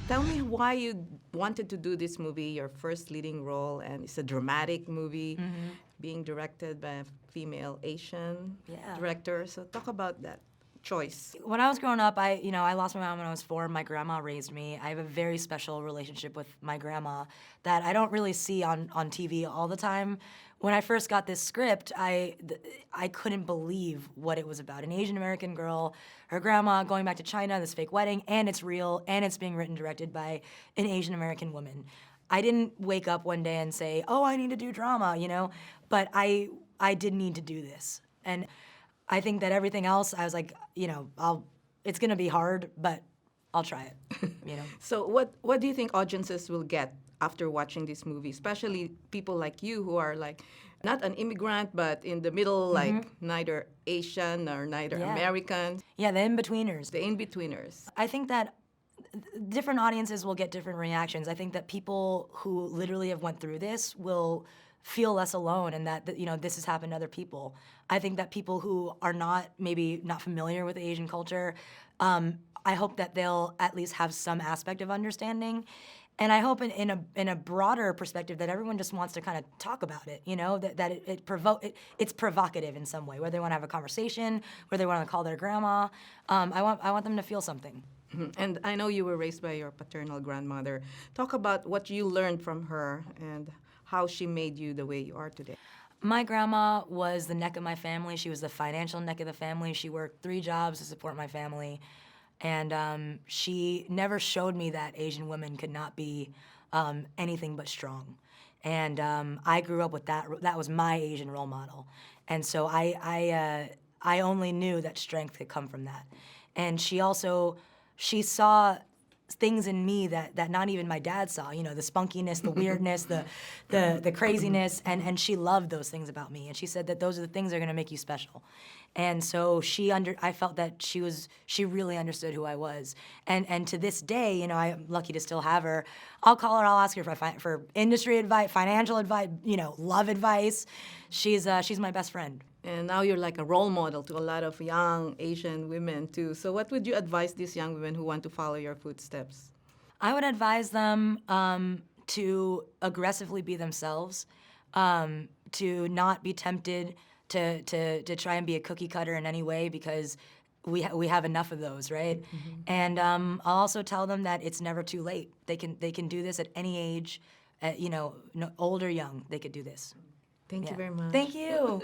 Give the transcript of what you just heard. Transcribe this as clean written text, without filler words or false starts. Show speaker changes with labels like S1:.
S1: Tell me why you wanted to do this movie, your first leading role, and it's a dramatic movie being directed by a female Asian
S2: Yeah.
S1: director. So talk about that choice.
S2: When I was growing up, I lost my mom when I was 4. My grandma raised me. I have a very special relationship with my grandma that I don't really see on TV all the time. When I first got this script, I couldn't believe what it was about. An Asian American girl, her grandma going back to China, this fake wedding, and it's real, and it's being written, directed by an Asian American woman. I didn't wake up one day and say, "Oh, I need to do drama," but I did need to do this. And I think that everything else, I was like, it's gonna be hard, but I'll try it.
S1: So what do you think audiences will get after watching this movie, especially people like you who are like not an immigrant but in the middle, like neither Asian or neither
S2: Yeah.
S1: American,
S2: Yeah, the in-betweeners.
S1: the in-betweeners?
S2: I think that different audiences will get different reactions. I think that people who literally have went through this will feel less alone, and that this has happened to other people. I think that people who are maybe not familiar with Asian culture, I hope that they'll at least have some aspect of understanding. And I hope in a broader perspective that everyone just wants to kind of talk about it, it's provocative in some way, whether they want to have a conversation, whether they want to call their grandma. I want them to feel something.
S1: And I know you were raised by your paternal grandmother. Talk about what you learned from her and how she made you the way you are today.
S2: My grandma was the neck of my family. She was the financial neck of the family. She worked 3 jobs to support my family. And she never showed me that Asian women could not be anything but strong. And I grew up with that. That was my Asian role model. And so I only knew that strength could come from that. And she saw things in me that not even my dad saw, the spunkiness, the weirdness, the craziness, and she loved those things about me. And she said that those are the things that are gonna make you special. And so I felt that she really understood who I was. And to this day, I'm lucky to still have her. I'll call her, I'll ask her for industry advice, financial advice, love advice. She's my best friend.
S1: And now you're like a role model to a lot of young Asian women too. So what would you advise these young women who want to follow your footsteps?
S2: I would advise them to aggressively be themselves, to not be tempted to try and be a cookie cutter in any way, because we have enough of those, right? And I'll also tell them that it's never too late. They can do this at any age, old or young. They could do this.
S1: Thank you very much.
S2: Thank you.